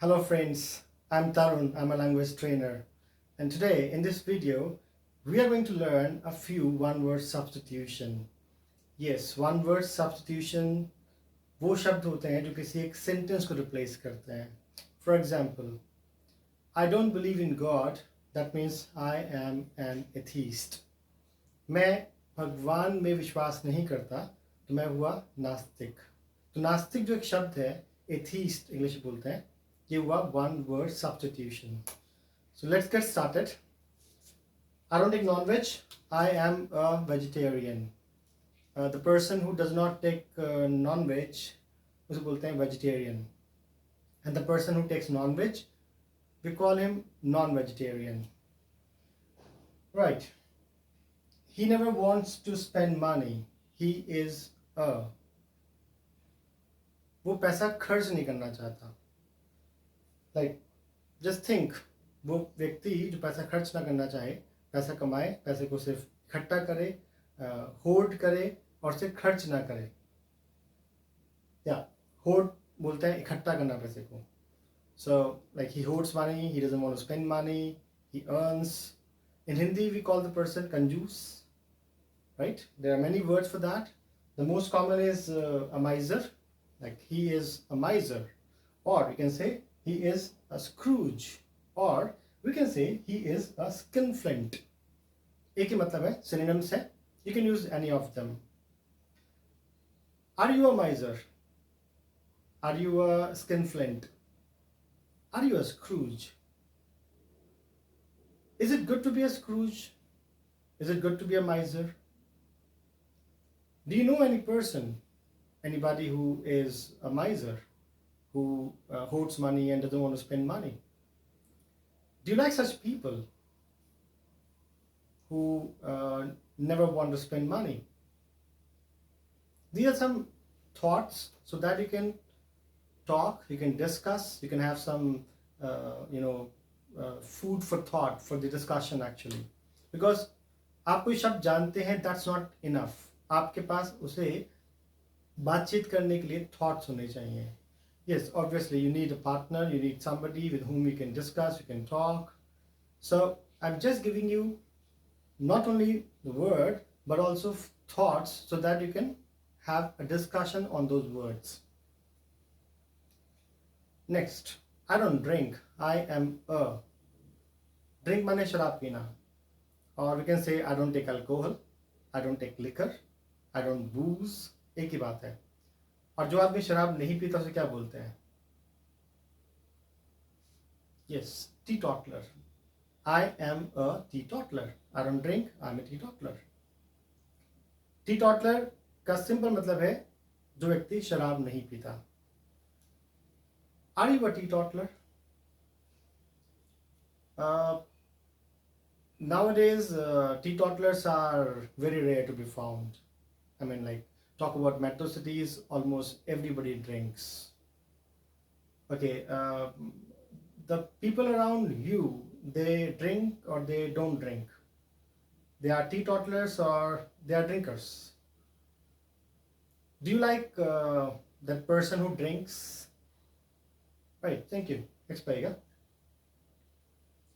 Hello friends, I'm Tarun, I'm a language trainer, and today in this video we are going to learn a few one-word substitution. Yes, one-word substitution वो शब्द होते हैं जो किसी एक sentence को replace करते हैं. For example, I don't believe in God, that means I am an atheist. मैं भगवान में विश्वास नहीं करता तो मैं हुआ नास्तिक. तो नास्तिक जो एक शब्द है एथीस्ट इंग्लिश में बोलते हैं, ये हुआ one word substitution. So let's get started. I don't take non-veg. I am a vegetarian. The person who does not take non-veg उसे बोलते हैं vegetarian. And the person who takes non-veg, we call him non-vegetarian. Right. He never wants to spend money. He is a. वो पैसा खर्च नहीं करना चाहता. Like, just think, वो व्यक्ति जो पैसा खर्च ना करना चाहे, पैसा कमाए, पैसे को सिर्फ इकट्ठा करे, होर्ड करे और उसे खर्च ना करे. या होर्ड बोलते हैं इकट्ठा करना पैसे को. So like he hoards money, he doesn't want to spend money, he earns. In Hindi we call the person kanjoos, right? There are many words for that. The most common is a miser, like he is a miser, or you can say he is a Scrooge, or we can say he is a skinflint. एक ही मतलब है, synonyms है. You can use any of them. Are you a miser? Are you a skinflint? Are you a Scrooge? Is it good to be a Scrooge? Is it good to be a miser? Do you know any person, anybody who is a miser, who hoards money and doesn't want to spend money? Do you like such people who never want to spend money? These are some thoughts so that you can talk, you can discuss, you can have some food for thought for the discussion actually. Because आप कोई शब्द जानते हैं, that's not enough. आपके पास उसे बातचीत करने के लिए thoughts होने चाहिए. Yes, obviously you need a partner, you need somebody with whom you can discuss, you can talk. So I'm just giving you not only the word but also thoughts so that you can have a discussion on those words. Next, I don't drink, I am a. Drink माने शराब पीना. Or we can say I don't take alcohol, I don't take liquor, I don't booze. एक ही बात है. और जो आदमी शराब नहीं पीता उसे क्या बोलते हैं? Yes, teetotaler. I am a teetotaler. I don't drink, I'm a teetotaler. Teetotaler का सिंपल मतलब है जो व्यक्ति शराब नहीं पीता. Are you a teetotaler? Nowadays, teetotalers are very rare to be found. I mean, like, talk about metro cities, almost everybody drinks. Okay, the people around you, they drink or they don't drink. They are teetotalers or they are drinkers. Do you like that person who drinks? Right, thank you. Next paega.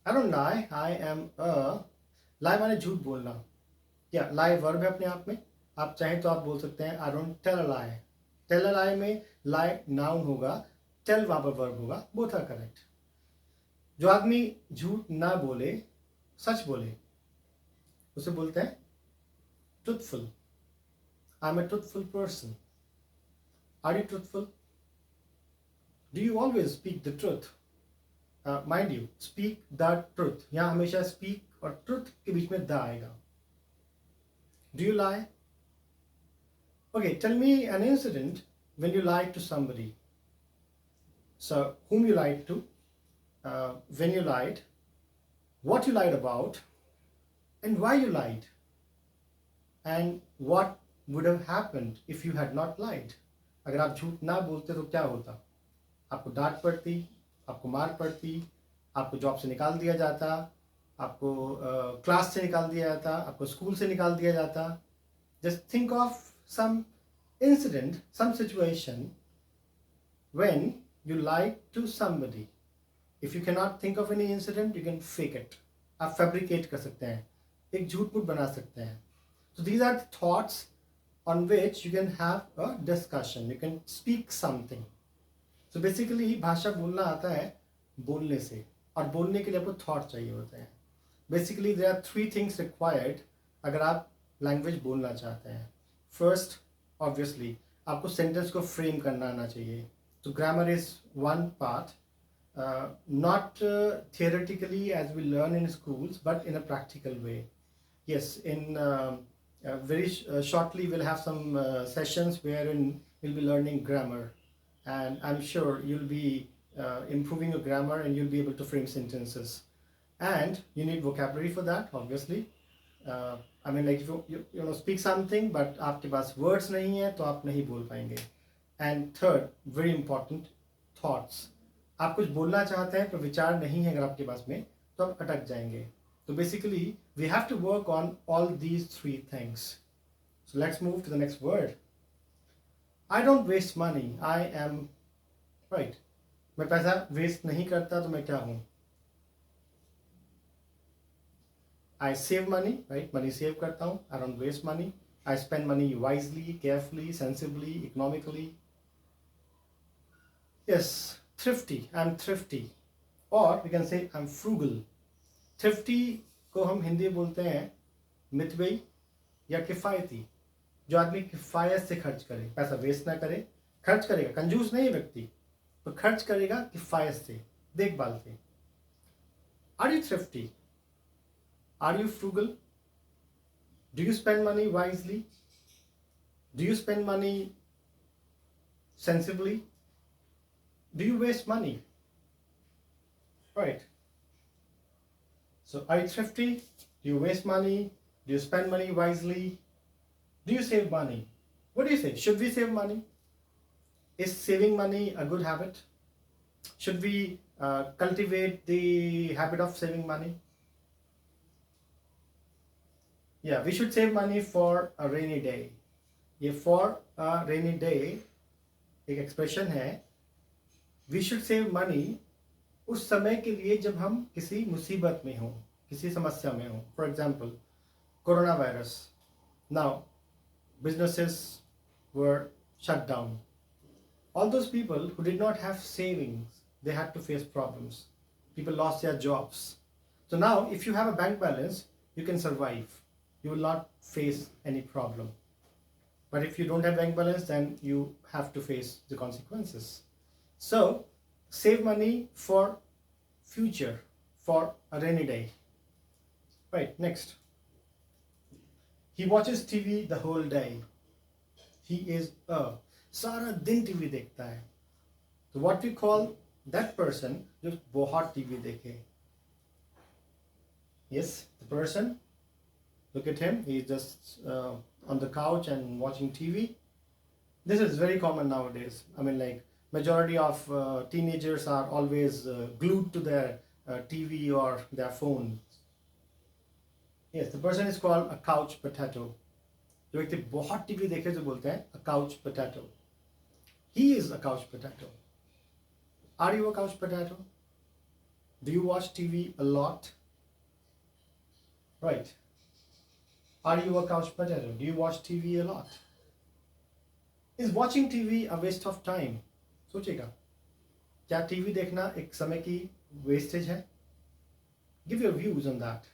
I don't lie, I am a. lie माने झूठ बोलना. या lie verb है अपने आप में. आप चाहें तो आप बोल सकते हैं I don't tell a lie. Tell a lie में lie noun होगा, tell वहाँ पर verb होगा. Both are correct. जो आदमी झूठ ना बोले, सच बोले, उसे बोलते हैं truthful. I'm a truthful person. Are you truthful? Do you always speak the truth? Mind you, speak the truth. यहाँ हमेशा speak और truth के बीच में the आएगा. Do you lie? Okay, tell me an incident when you lied to somebody. So, whom you lied to, when you lied, what you lied about, and why you lied, and what would have happened if you had not lied. अगर आप झूठ ना बोलते तो क्या होता? आपको डांट पड़ती, आपको मार पड़ती, आपको जॉब से निकाल दिया जाता, आपको क्लास से निकाल दिया जाता, आपको स्कूल से निकाल दिया जाता. Just think of some incident, some situation when you lied to somebody. If you cannot think of any incident, you can fake it. आप fabricate कर सकते हैं, एक झूठ मूठ बना सकते हैं. So these are the thoughts on which you can have a discussion. You can speak something. So basically भाषा बोलना आता है बोलने से, और बोलने के लिए आपको थॉट चाहिए होते हैं. Basically there are three things required अगर आप लैंग्वेज बोलना चाहते हैं. फर्स्ट, ऑब्वियसली आपको सेंटेंस को फ्रेम करना आना चाहिए. तो grammar is one part, not theoretically as we learn in schools, but in a practical way. Yes, in very shortly we'll have some sessions wherein we'll be learning grammar, and I'm sure you'll be improving your grammar and you'll be able to frame sentences. And you need vocabulary for that, obviously. I mean, like if you know speak something but आपके पास words नहीं है तो आप नहीं बोल पाएंगे. And third, very important, thoughts. आप कुछ बोलना चाहते हैं तो विचार नहीं है अगर आपके पास में, तो आप अटक जाएंगे. तो basically we have to work on all these three things. So let's move to the next word. I don't waste money. I am right. मैं पैसा वेस्ट नहीं करता तो मैं क्या हूँ? I save money, right? Money save करता हूँ. I don't waste money. I spend money wisely, carefully, sensibly, economically. Yes, thrifty. I'm thrifty. Or we can say I'm frugal. Thrifty को हम हिंदी में बोलते हैं मितव्ययी या किफ़ायती. जो आदमी किफ़ायत से खर्च करे, पैसा वेस्ट ना करे, खर्च करेगा, कंजूस नहीं है व्यक्ति, तो खर्च करेगा किफ़ायत से, देखभाल से. Are you thrifty? Are you frugal? Do you spend money wisely? Do you spend money sensibly? Do you waste money? Right. So are you thrifty? Do you waste money? Do you spend money wisely? Do you save money? What do you say? Should we save money? Is saving money a good habit? Should we cultivate the habit of saving money? Yeah, we should save money for a rainy day. ये for a rainy day एक expression है. We should save money उस समय के लिए जब हम किसी मुसीबत में हों, किसी समस्या में हों. For example, coronavirus. Now, businesses were shut down. All those people who did not have savings, they had to face problems. People lost their jobs. So now, if you have a bank balance, you can survive. You will not face any problem. But if you don't have bank balance, then you have to face the consequences. So save money for future, for a rainy day. Right, next. He watches TV the whole day. He is सारा दिन TV देखता है. So what we call that person जो बहुत TV देखे. Yes, the person. Look at him, he's just on the couch and watching TV. This is very common nowadays. I mean, like, majority of teenagers are always glued to their TV or their phone. Yes, the person is called a couch potato. जो व्यक्ति बहुत TV देखे जो बोलते हैं a couch potato. He is a couch potato. Are you a couch potato? Do you watch TV a lot? Right. Are you a couch potato? Do you watch TV a lot? Is watching TV a waste of time? सोचिएगा, क्या TV देखना एक समय की wastage है? Give your views on that.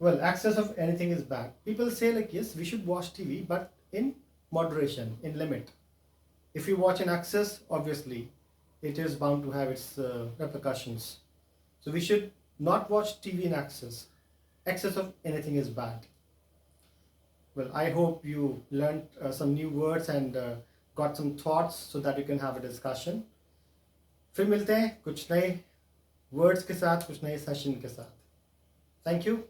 Well, excess of anything is bad. People say like, yes, we should watch TV, but in moderation, in limit. If you watch in excess, obviously, it is bound to have its repercussions. So we should not watch TV in excess. Excess of anything is bad. Well, I hope you learned some new words and got some thoughts so that you can have a discussion. फिर मिलते हैं कुछ नए words के साथ, कुछ नए session के साथ. Thank you.